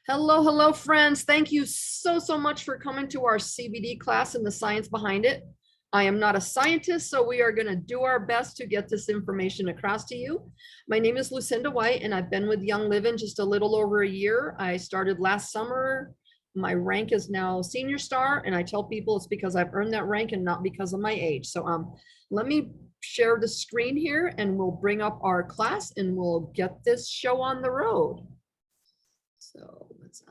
Hello, hello, friends. Thank you so much for coming to our CBD class and the science behind it. I am not a scientist, so we are going to do our best to get this information across to you. My name is Lucinda White, and I've been with Young Living just a little over a year. I started last summer. My rank is now senior star, and I tell people it's because I've earned that rank and not because of my age. So let me share the screen here, and we'll bring up our class, and we'll get this show on the road. So let's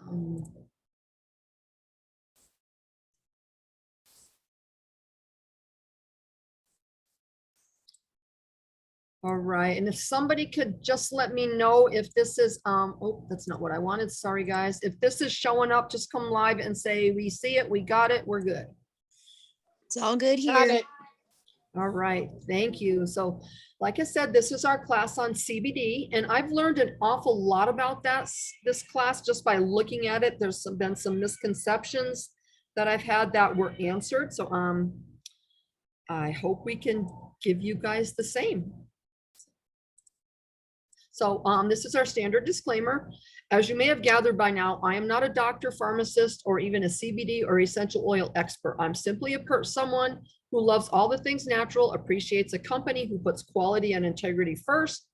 all right, and if somebody could just let me know if this is oh, that's not what I wanted. Sorry guys. If this is showing up, just come live and say we see it, we got it, we're good. It's all good here. Got it. All right, thank you. So like I said, this is our class on CBD, and I've learned an awful lot about this class just by looking at it. There's been some misconceptions that I've had that were answered. So I hope we can give you guys the same. So this is our standard disclaimer. As you may have gathered by now, I am not a doctor, pharmacist, or even a CBD or essential oil expert. I'm simply someone who loves all the things natural, appreciates a company who puts quality and integrity first,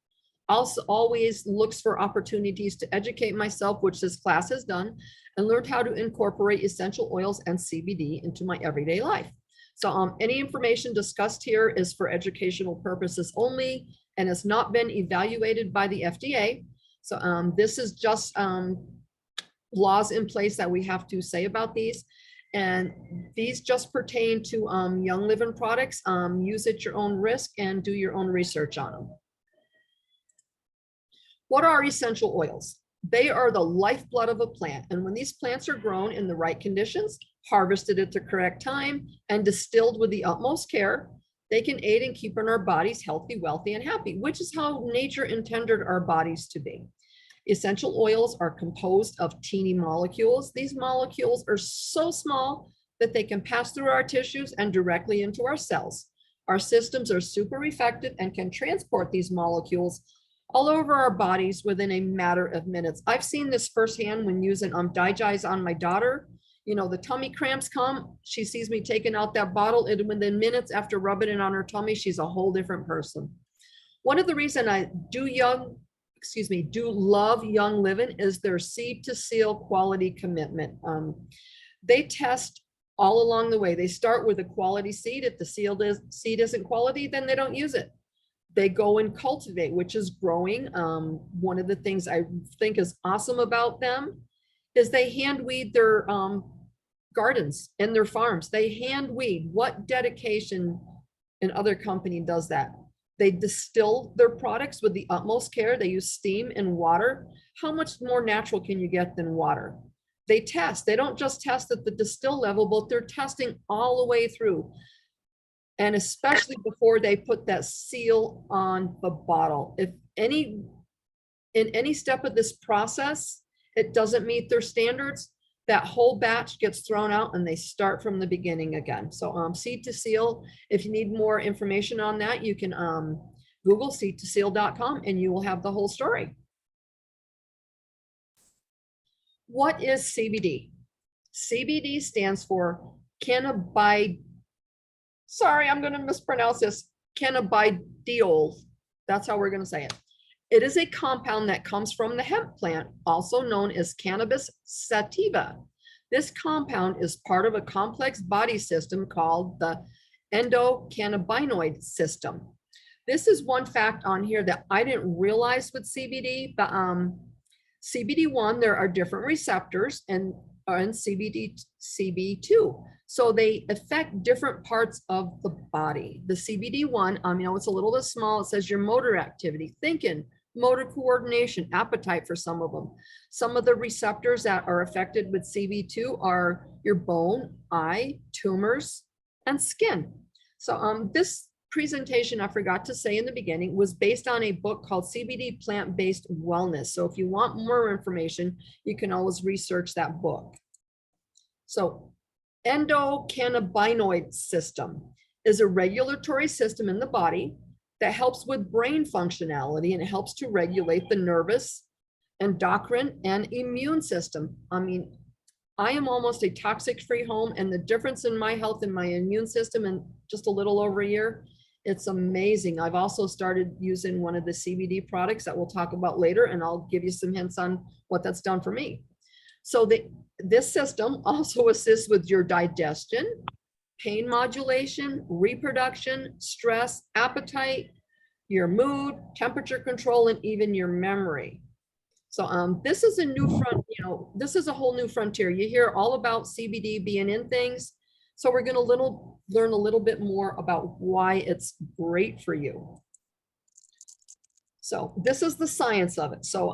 also always looks for opportunities to educate myself, which this class has done, and learned how to incorporate essential oils and CBD into my everyday life. So any information discussed here is for educational purposes only and has not been evaluated by the FDA. So this is just laws in place that we have to say about these. And these just pertain to Young Living products. Use at your own risk and do your own research on them. What are essential oils? They are the lifeblood of a plant. And when these plants are grown in the right conditions, harvested at the correct time, and distilled with the utmost care, they can aid in keeping our bodies healthy, wealthy, and happy, which is how nature intended our bodies to be. Essential oils are composed of teeny molecules. These molecules are so small that they can pass through our tissues and directly into our cells. Our systems are super effective and can transport these molecules all over our bodies within a matter of minutes. I've seen this firsthand when using Digest on my daughter. You know, the tummy cramps come, she sees me taking out that bottle, and within minutes after rubbing it on her tummy, she's a whole different person. One of the reasons I do love Young Living is their seed to seal quality commitment. They test all along the way. They start with a quality seed. If the seed isn't quality, then they don't use it. They go and cultivate, which is growing. One of the things I think is awesome about them is they hand weed their gardens and their farms. They hand weed. What dedication and other company does that? They distill their products with the utmost care. They use steam and water. How much more natural can you get than water? They test. They don't just test at the distill level, but they're testing all the way through. And especially before they put that seal on the bottle. If in any step of this process, it doesn't meet their standards, that whole batch gets thrown out and they start from the beginning again. So seed to seal, if you need more information on that, you can Google seedtoseal.com and you will have the whole story. What is CBD? CBD stands for sorry, I'm going to mispronounce this, cannabidiol. That's how we're going to say it. It is a compound that comes from the hemp plant, also known as cannabis sativa. This compound is part of a complex body system called the endocannabinoid system. This is one fact on here that I didn't realize with CBD, but CBD1, there are different receptors and CB2. So they affect different parts of the body. The CBD1, you know, it's a little bit small. It says your motor activity, thinking, motor coordination, appetite for some of them. Some of the receptors that are affected with CB2 are your bone, eye, tumors, and skin. So this presentation, I forgot to say in the beginning, was based on a book called CBD Plant-Based Wellness. So if you want more information, you can always research that book. So endocannabinoid system is a regulatory system in the body that helps with brain functionality, and it helps to regulate the nervous endocrine, and immune system. I mean, I am almost a toxic-free home, and the difference in my health and my immune system in just a little over a year, it's amazing. I've also started using one of the CBD products that we'll talk about later, and I'll give you some hints on what that's done for me. So this system also assists with your digestion, pain modulation, reproduction, stress, appetite, your mood, temperature control, and even your memory. So this is a new front, this is a whole new frontier. You hear all about CBD being in things. So we're going to learn a little bit more about why it's great for you. So this is the science of it. So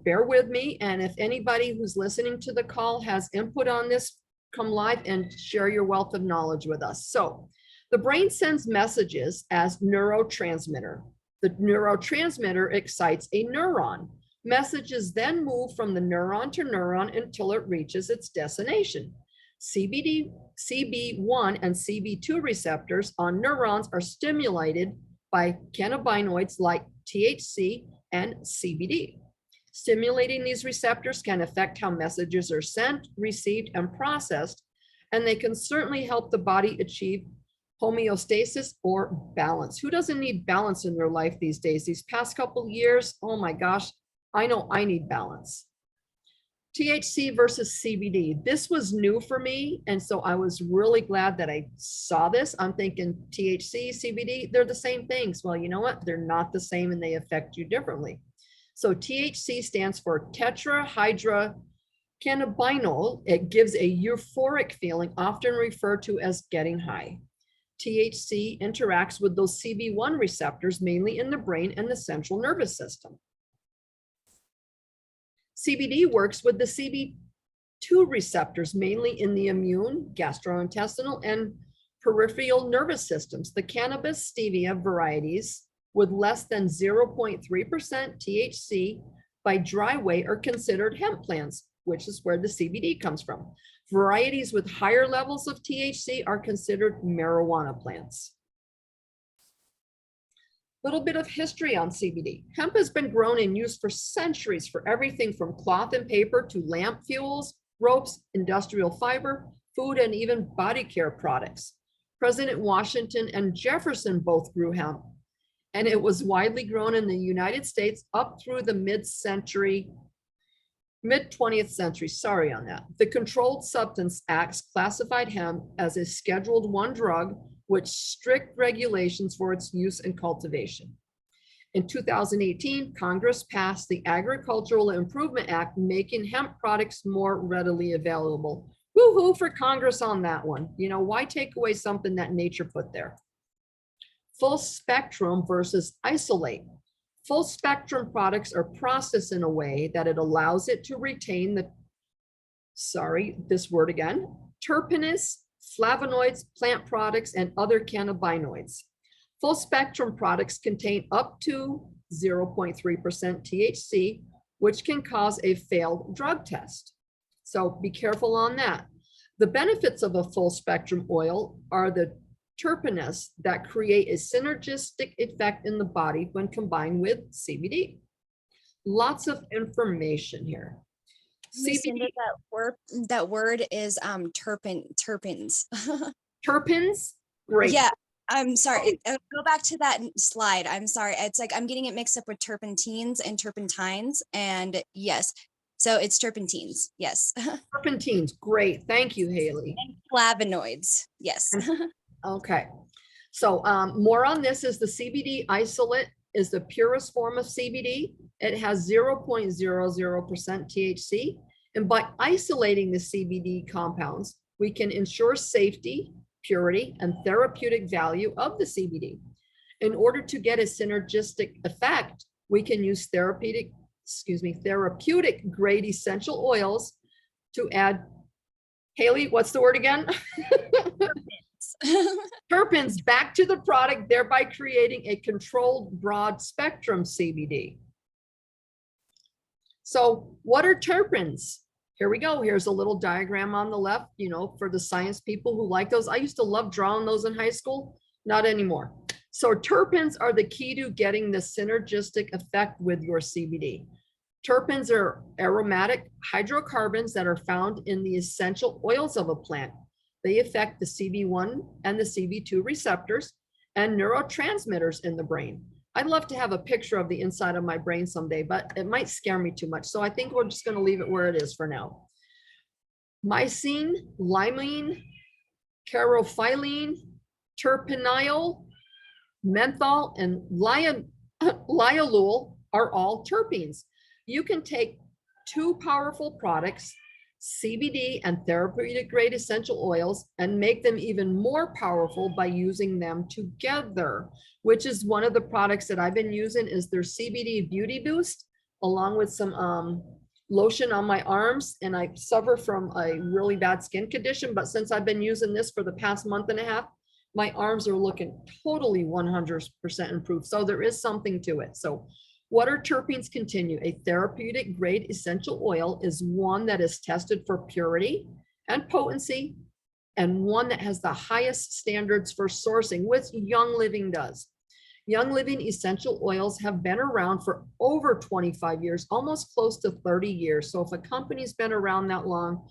bear with me. And if anybody who's listening to the call has input on this, come live and share your wealth of knowledge with us. So the brain sends messages as neurotransmitter. The neurotransmitter excites a neuron. Messages then move from the neuron to neuron until it reaches its destination. CBD, CB1 and CB2 receptors on neurons are stimulated by cannabinoids like THC and CBD. Stimulating these receptors can affect how messages are sent, received, and processed, and they can certainly help the body achieve homeostasis or balance. Who doesn't need balance in their life these days? These past couple of years, oh my gosh, I know I need balance. THC versus CBD. This was new for me. And so I was really glad that I saw this. I'm thinking THC, CBD, they're the same things. Well, you know what? They're not the same and they affect you differently. So THC stands for tetrahydrocannabinol. It gives a euphoric feeling, often referred to as getting high. THC interacts with those CB1 receptors, mainly in the brain and the central nervous system. CBD works with the CB2 receptors, mainly in the immune, gastrointestinal, and peripheral nervous systems. The cannabis stevia varieties with less than 0.3% THC by dry weight are considered hemp plants, which is where the CBD comes from. Varieties with higher levels of THC are considered marijuana plants. Little bit of history on CBD. Hemp has been grown and used for centuries for everything from cloth and paper to lamp fuels, ropes, industrial fiber, food, and even body care products. President Washington and Jefferson both grew hemp, and it was widely grown in the United States up through the mid-20th century, sorry on that. The Controlled Substance Acts classified hemp as a Scheduled I drug with strict regulations for its use and cultivation. In 2018, Congress passed the Agricultural Improvement Act, making hemp products more readily available. Woo-hoo for Congress on that one. You know, why take away something that nature put there? Full spectrum versus isolate. Full spectrum products are processed in a way that it allows it to retain the, terpenes, flavonoids, plant products, and other cannabinoids. Full spectrum products contain up to 0.3% THC, which can cause a failed drug test. So be careful on that. The benefits of a full spectrum oil are the terpenes that create a synergistic effect in the body when combined with CBD. Lots of information here. CBD, that word is terpenes. Terpenes, great. Yeah, I'm sorry. Go back to that slide. I'm sorry. It's like I'm getting it mixed up with terpentines and turpentines. And yes, so it's terpentines. Yes. Terpentines, great. Thank you, Haley. And flavonoids. Yes. Okay. So more on this is the CBD isolate is the purest form of CBD. It has 0.00% THC. And by isolating the CBD compounds, we can ensure safety, purity, and therapeutic value of the CBD. In order to get a synergistic effect, we can use therapeutic grade essential oils to add, Haley, what's the word again? Terpenes back to the product, thereby creating a controlled broad spectrum CBD. So what are terpenes? Here we go. Here's a little diagram on the left, you know, for the science people who like those. I used to love drawing those in high school, not anymore. So terpenes are the key to getting the synergistic effect with your CBD. Terpenes are aromatic hydrocarbons that are found in the essential oils of a plant. They affect the CB1 and the CB2 receptors and neurotransmitters in the brain. I'd love to have a picture of the inside of my brain someday, but it might scare me too much. So I think we're just going to leave it where it is for now. Lysine, limonene, carophyllene, terpenyl, menthol, and lyolol are all terpenes. You can take two powerful products, CBD and therapeutic grade essential oils, and make them even more powerful by using them together, which is one of the products that I've been using is their CBD Beauty Boost, along with some lotion on my arms. And I suffer from a really bad skin condition, but since I've been using this for the past month and a half, my arms are looking totally 100% improved. So there is something to it. So what are terpenes? Continue. A therapeutic grade essential oil is one that is tested for purity and potency, and one that has the highest standards for sourcing, which Young Living does. Young Living essential oils have been around for over 25 years, almost close to 30 years. So if a company's been around that long,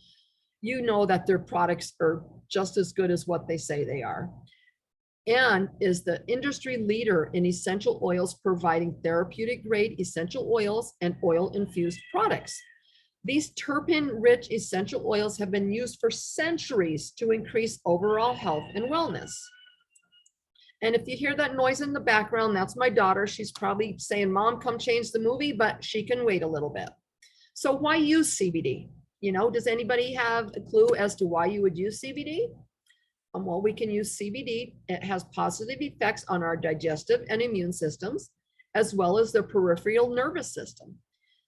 you know that their products are just as good as what they say they are, and is the industry leader in essential oils, providing therapeutic grade essential oils and oil infused products. These terpene-rich essential oils have been used for centuries to increase overall health and wellness. And if you hear that noise in the background, that's my daughter. She's probably saying, Mom, come change the movie, but she can wait a little bit. So why use CBD? You know, does anybody have a clue as to why you would use CBD? Well, we can use CBD. It has positive effects on our digestive and immune systems, as well as the peripheral nervous system.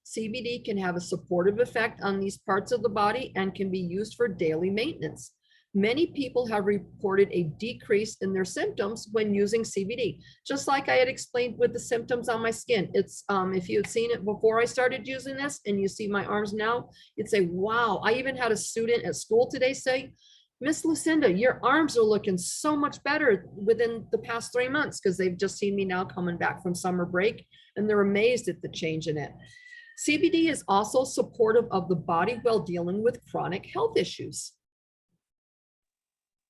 CBD can have a supportive effect on these parts of the body and can be used for daily maintenance. Many people have reported a decrease in their symptoms when using CBD. Just like I had explained with the symptoms on my skin. It's if you had seen it before I started using this and you see my arms now, you'd say, wow. I even had a student at school today say, Miss Lucinda, your arms are looking so much better within the past 3 months, because they've just seen me now coming back from summer break and they're amazed at the change in it. CBD is also supportive of the body while dealing with chronic health issues.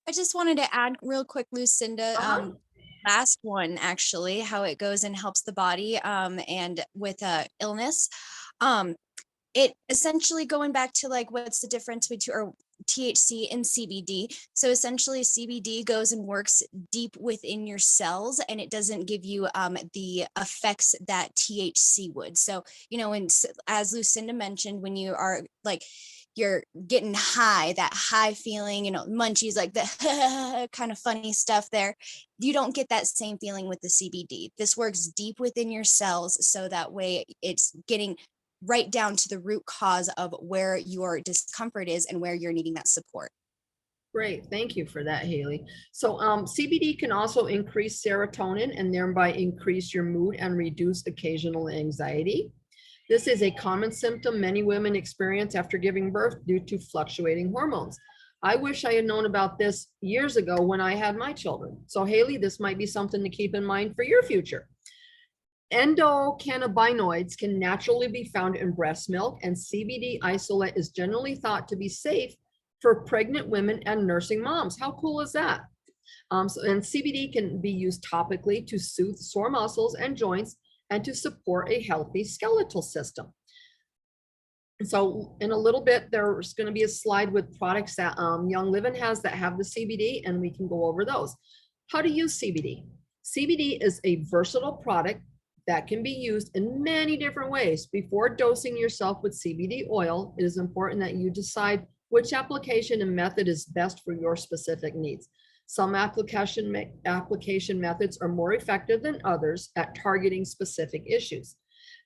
I just wanted to add real quick, Lucinda, last one, actually, how it goes and helps the body and with illness. It essentially going back to like, what's the difference between or THC and CBD. So essentially CBD goes and works deep within your cells, and it doesn't give you the effects that THC would. So, you know, and as Lucinda mentioned, when you are like, you're getting high, that high feeling, you know, munchies, like the kind of funny stuff there. You don't get that same feeling with the CBD. This works deep within your cells, so that way it's getting right down to the root cause of where your discomfort is and where you're needing that support. Great, thank you for that, Haley. So CBD can also increase serotonin and thereby increase your mood and reduce occasional anxiety. This is a common symptom many women experience after giving birth due to fluctuating hormones. I wish I had known about this years ago when I had my children. So Haley, this might be something to keep in mind for your future. Endocannabinoids can naturally be found in breast milk, and CBD isolate is generally thought to be safe for pregnant women and nursing moms. How cool is that? And CBD can be used topically to soothe sore muscles and joints and to support a healthy skeletal system. And so in a little bit, there's going to be a slide with products that Young Living has that have the CBD, and we can go over those. How to use CBD. CBD is a versatile product that can be used in many different ways. Before dosing yourself with CBD oil, it is important that you decide which application and method is best for your specific needs. Some application methods are more effective than others at targeting specific issues.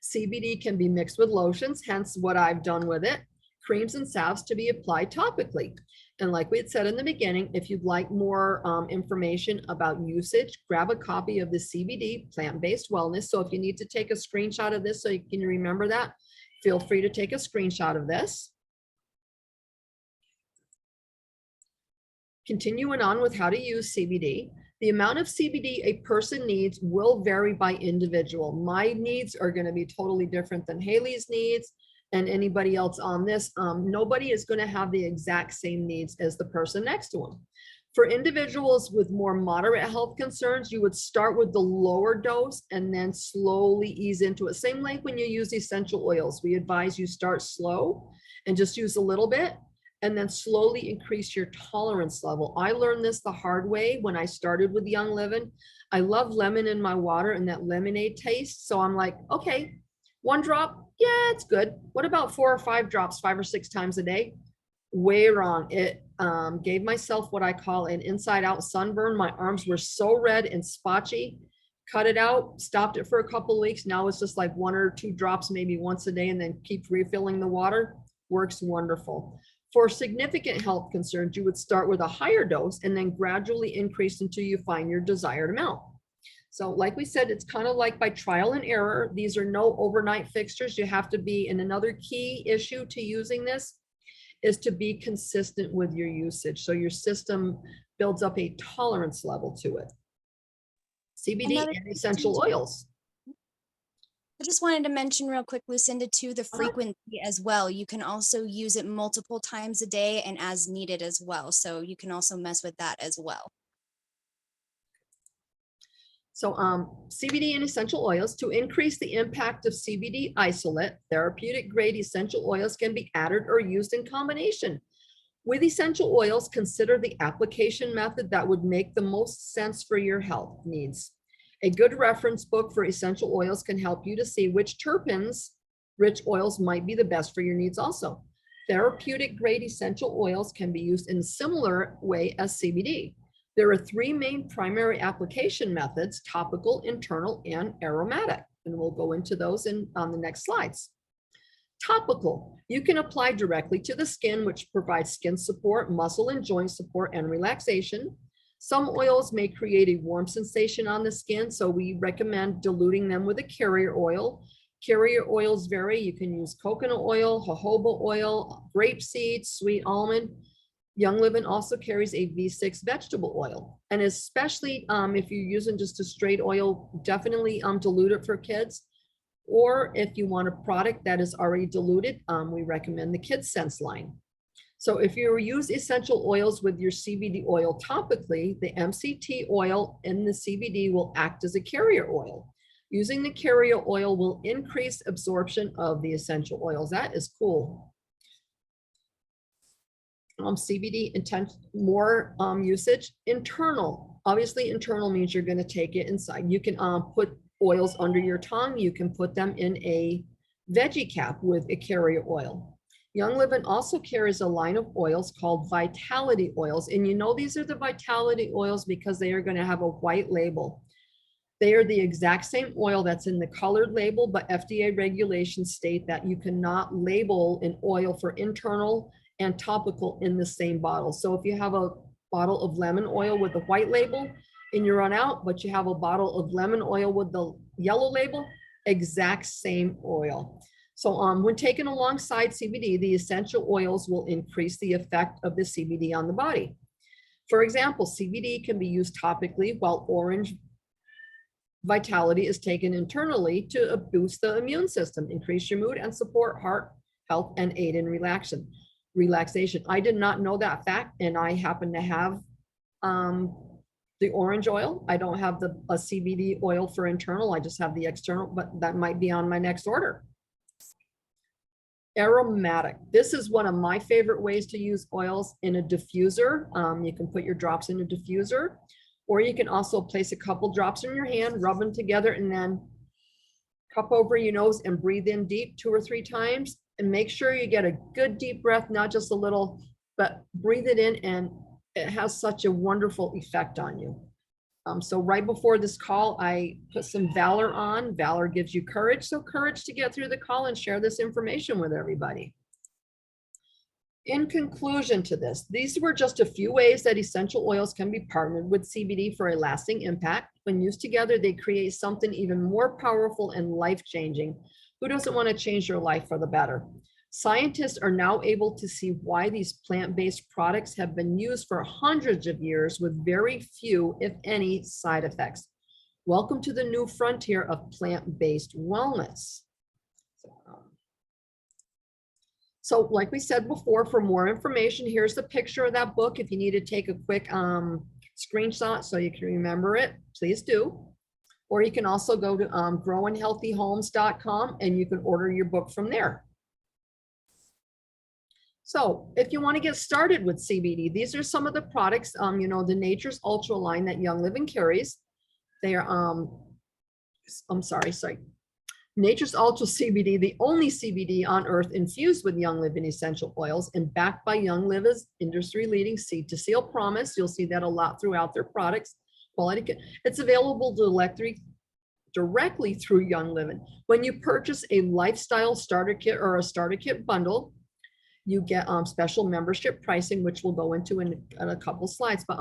CBD can be mixed with lotions, hence what I've done with it, creams and salves to be applied topically. And like we had said in the beginning, if you'd like more information about usage, grab a copy of the CBD Plant-Based Wellness. So if you need to take a screenshot of this so you can remember that, feel free to take a screenshot of this. Continuing on with how to use CBD. The amount of CBD a person needs will vary by individual. My needs are going to be totally different than Haley's needs and anybody else on this. Nobody is going to have the exact same needs as the person next to them. For individuals with more moderate health concerns, you would start with the lower dose and then slowly ease into it. Same like when you use essential oils. We advise you start slow and just use a little bit and then slowly increase your tolerance level. I learned this the hard way when I started with Young Living. I love lemon in my water and that lemonade taste. So I'm like, okay, 1 drop, yeah, it's good. What about 4 or 5 drops, 5 or 6 times a day? Way wrong. It gave myself what I call an inside out sunburn. My arms were so red and spotchy. Cut it out, stopped it for a couple of weeks. Now it's just like 1 or 2 drops, maybe once a day, and then keep refilling the water. Works wonderful. For significant health concerns, you would start with a higher dose and then gradually increase until you find your desired amount. So like we said, it's kind of like by trial and error. These are no overnight fixtures. You have to be, and another key issue to using this is to be consistent with your usage. So your system builds up a tolerance level to it. CBD and essential oils. I just wanted to mention real quick, Lucinda, too, the frequency as well. You can also use it multiple times a day and as needed as well. So you can also mess with that as well. So CBD and essential oils, to increase the impact of CBD isolate, therapeutic grade essential oils can be added or used in combination. With essential oils, consider the application method that would make the most sense for your health needs. A good reference book for essential oils can help you to see which terpenes rich oils might be the best for your needs also. Therapeutic grade essential oils can be used in a similar way as CBD. There are 3 main primary application methods: topical, internal, and aromatic. And we'll go into those on the next slides. Topical, you can apply directly to the skin, which provides skin support, muscle and joint support, and relaxation. Some oils may create a warm sensation on the skin, so we recommend diluting them with a carrier oil. Carrier oils vary. You can use coconut oil, jojoba oil, grapeseed, sweet almond. Young Living also carries a V6 vegetable oil. And especially if you're using just a straight oil, definitely dilute it for kids. Or if you want a product that is already diluted, we recommend the Kids Sense line. So if you use essential oils with your CBD oil topically, the MCT oil in the CBD will act as a carrier oil. Using the carrier oil will increase absorption of the essential oils. That is cool. CBD intent more usage. Internal, obviously internal means you're going to take it inside. You can put oils under your tongue. You can put them in a veggie cap with a carrier oil. Young Living also carries a line of oils called Vitality oils. And you know, these are the Vitality oils because they are going to have a white label. They are the exact same oil that's in the colored label, but FDA regulations state that you cannot label an oil for internal and topical in the same bottle. So if you have a bottle of lemon oil with the white label and you run out, but you have a bottle of lemon oil with the yellow label, exact same oil. So when taken alongside CBD, the essential oils will increase the effect of the CBD on the body. For example, CBD can be used topically while orange Vitality is taken internally to boost the immune system, increase your mood, and support heart health and aid in relaxation. I did not know that fact, and I happen to have the orange oil. I don't have a CBD oil for internal. I just have the external, but that might be on my next order. Aromatic. This is one of my favorite ways to use oils in a diffuser. You can put your drops in a diffuser, or you can also place a couple drops in your hand, rub them together, and then cup over your nose and breathe in deep 2 or 3 times. And make sure you get a good deep breath, not just a little, but breathe it in, and it has such a wonderful effect on you. So right before this call, I put some Valor on. Valor gives you courage. So courage to get through the call and share this information with everybody. In conclusion to this, these were just a few ways that essential oils can be partnered with CBD for a lasting impact. When used together, they create something even more powerful and life-changing. Who doesn't want to change their life for the better? Scientists are now able to see why these plant-based products have been used for hundreds of years with very few, if any, side effects. Welcome to the new frontier of plant-based wellness. So like we said before, for more information, here's the picture of that book. If you need to take a quick screenshot so you can remember it, please do. Or you can also go to growinghealthyhomes.com and you can order your book from there. So if you want to get started with CBD, these are some of the products, you know, the Nature's Ultra line that Young Living carries. They are, Nature's Ultra CBD, the only CBD on earth infused with Young Living essential oils and backed by Young Living's industry-leading seed to seal promise. You'll see that a lot throughout their products. Quality. It's available directly through Young Living. When you purchase a lifestyle starter kit or a starter kit bundle, you get special membership pricing, which we'll go into in a couple slides. But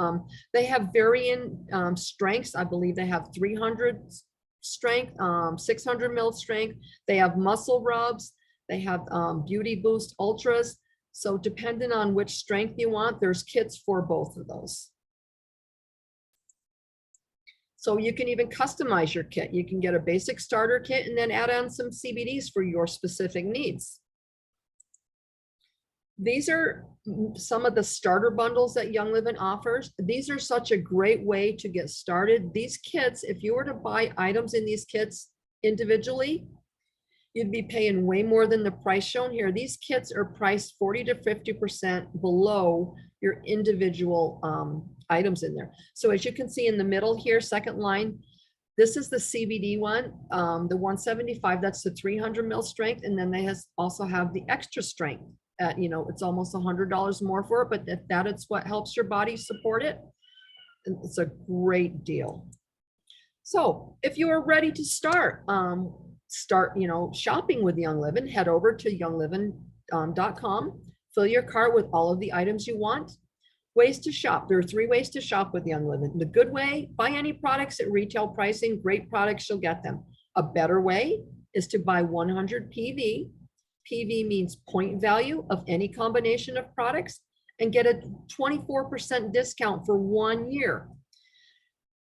they have varying strengths. I believe they have 300 strength, 600 mil strength. They have muscle rubs. They have beauty boost ultras. So depending on which strength you want, there's kits for both of those. So you can even customize your kit. You can get a basic starter kit and then add on some CBDs for your specific needs. These are some of the starter bundles that Young Living offers. These are such a great way to get started. These kits, if you were to buy items in these kits individually, you'd be paying way more than the price shown here. These kits are priced 40 to 50% below your individual items in there. So as you can see in the middle here, second line, this is the CBD one, the 175, that's the 300 mil strength. And then they also have the extra strength. You know, it's almost $100 more for it, but if that is what helps your body support it, it's a great deal. So if you are ready to start, you know, shopping with Young Living, head over to youngliving.com, fill your cart with all of the items you want. Ways to shop. There are 3 ways to shop with Young Living. The good way, buy any products at retail pricing, great products, you'll get them. A better way is to buy 100 PV. PV means point value of any combination of products, and get a 24% discount for 1 year.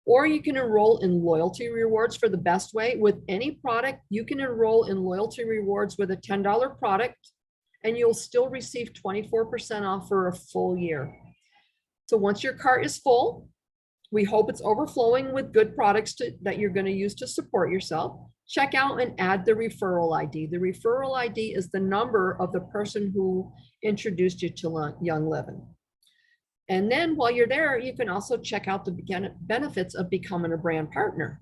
Or you can enroll in loyalty rewards for the best way. With any product, you can enroll in loyalty rewards with a $10 product, and you'll still receive 24% off for a full year. So once your cart is full, we hope it's overflowing with good products that you're going to use to support yourself. Check out and add the referral ID. The referral ID is the number of the person who introduced you to Young Living. And then while you're there, you can also check out the benefits of becoming a brand partner.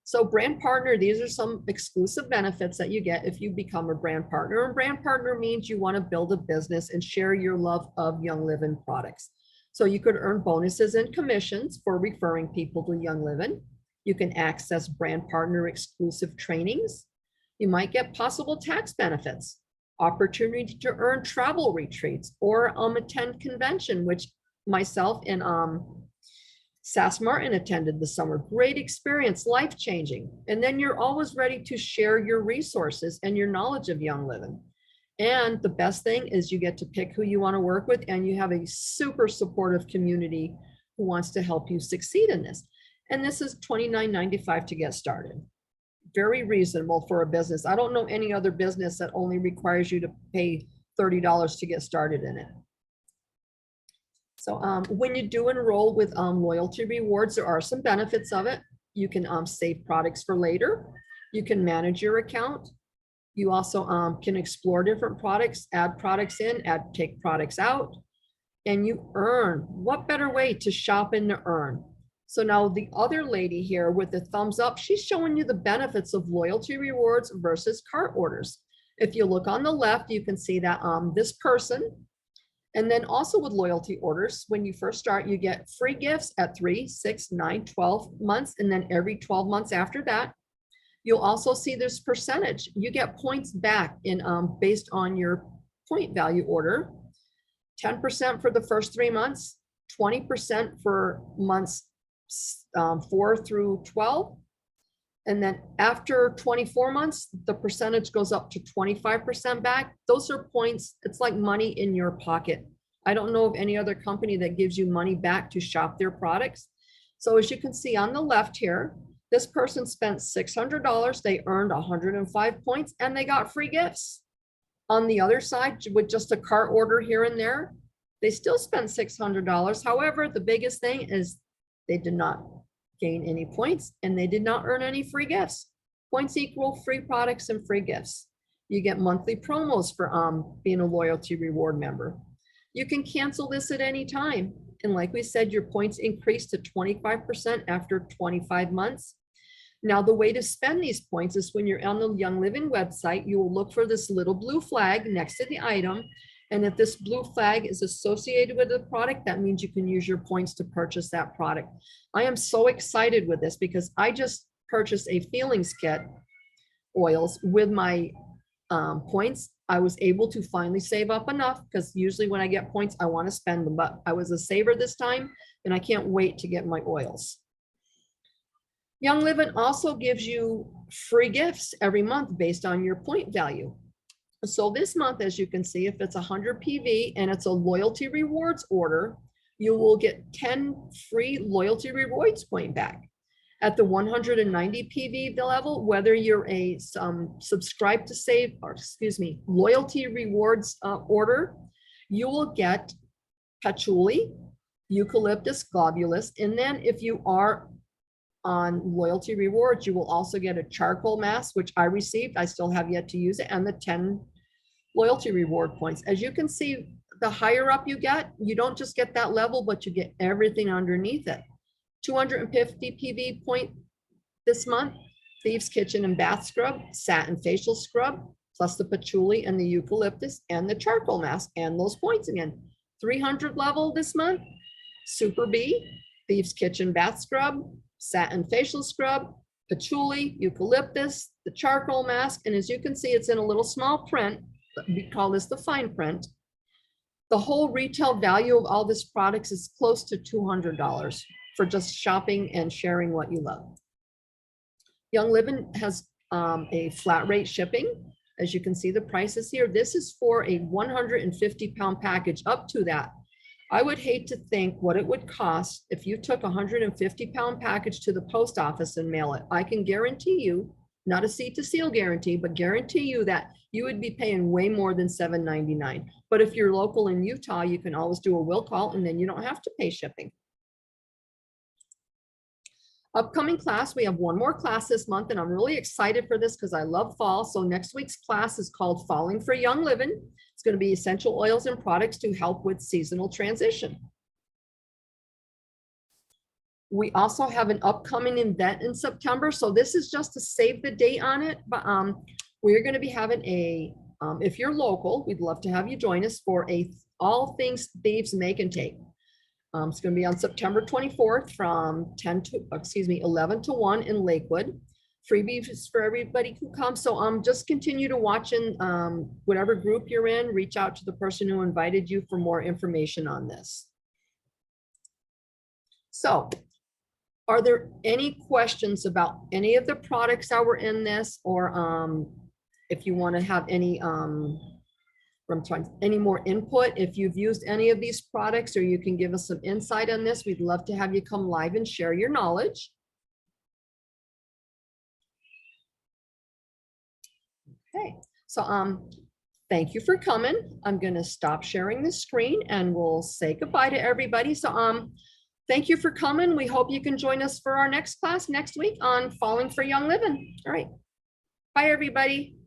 So brand partner, these are some exclusive benefits that you get if you become a brand partner. And brand partner means you want to build a business and share your love of Young Living products. So you could earn bonuses and commissions for referring people to Young Living. You can access brand partner exclusive trainings. You might get possible tax benefits, opportunity to earn travel retreats, or attend convention, which myself and Sass Martin attended this summer. Great experience, life-changing. And then you're always ready to share your resources and your knowledge of Young Living. And the best thing is you get to pick who you want to work with, and you have a super supportive community who wants to help you succeed in this. And this is $29.95 to get started. Very reasonable for a business. I don't know any other business that only requires you to pay $30 to get started in it. So when you do enroll with loyalty rewards, there are some benefits of it. You can save products for later. You can manage your account. You also can explore different products, add products in, take products out, and you earn. What better way to shop and to earn? So now the other lady here with the thumbs up, she's showing you the benefits of loyalty rewards versus cart orders. If you look on the left, you can see that this person, and then also with loyalty orders, when you first start, you get free gifts at 3, 6, 9, 12 months, and then every 12 months after that. You'll also see this percentage. You get points back in based on your point value order. 10% for the first 3 months, 20% for months 4 through 12, And then after 24 months, the percentage goes up to 25% back. Those are points. It's like money in your pocket. I don't know of any other company that gives you money back to shop their products. So as you can see on the left here, this person spent $600. They earned 105 points and they got free gifts. On the other side, with just a cart order here and there, they still spent $600. However, the biggest thing is they did not gain any points and they did not earn any free gifts. Points equal free products and free gifts. You get monthly promos for being a loyalty reward member. You can cancel this at any time. And like we said, your points increase to 25% after 25 months. Now, the way to spend these points is when you're on the Young Living website, you will look for this little blue flag next to the item. And if this blue flag is associated with the product, that means you can use your points to purchase that product. I am so excited with this because I just purchased a feelings kit oils with my points. I was able to finally save up enough because usually when I get points, I want to spend them, but I was a saver this time and I can't wait to get my oils. Young Living also gives you free gifts every month based on your point value. So this month, as you can see, if it's 100 PV and it's a loyalty rewards order, you will get 10 free loyalty rewards point back. At the 190 PV level, whether you're a subscribe to save, or excuse me, loyalty rewards order, you will get patchouli, eucalyptus globulus, and then if you are on loyalty rewards, you will also get a charcoal mask, which I received. I still have yet to use it, and the 10 loyalty reward points. As you can see, the higher up you get, you don't just get that level, but you get everything underneath it. 250 PV point this month, Thieves Kitchen and Bath Scrub, Satin Facial Scrub, plus the patchouli and the eucalyptus and the charcoal mask and those points again. 300 level this month, Super B, Thieves Kitchen Bath Scrub, Satin Facial Scrub, patchouli, eucalyptus, the charcoal mask, and as you can see, it's in a little small print, but we call this the fine print. The whole retail value of all this products is close to $200 for just shopping and sharing what you love. Young Living has a flat rate shipping. As you can see, the prices here. This is for a 150-pound package up to that. I would hate to think what it would cost if you took a 150-pound package to the post office and mail it. I can guarantee you, not a seat to seal guarantee, but guarantee you that you would be paying way more than $7.99. But if you're local in Utah, you can always do a will call and then you don't have to pay shipping. Upcoming class, we have one more class this month and I'm really excited for this because I love fall. So next week's class is called Falling for Young Living. It's going to be essential oils and products to help with seasonal transition. We also have an upcoming event in September. So this is just to save the date on it, but we're going to be having a, if you're local, we'd love to have you join us for a all things thieves make and take. It's going to be on September 24th from 11 to 1 in Lakewood. Freebies for everybody who comes. So just continue to watch in whatever group you're in, reach out to the person who invited you for more information on this. So are there any questions about any of the products that were in this, or if you want to have any any more input, if you've used any of these products, or you can give us some insight on this, we'd love to have you come live and share your knowledge. Okay, so thank you for coming. I'm going to stop sharing the screen and we'll say goodbye to everybody. So thank you for coming. We hope you can join us for our next class next week on Falling for Young Living. All right, bye everybody.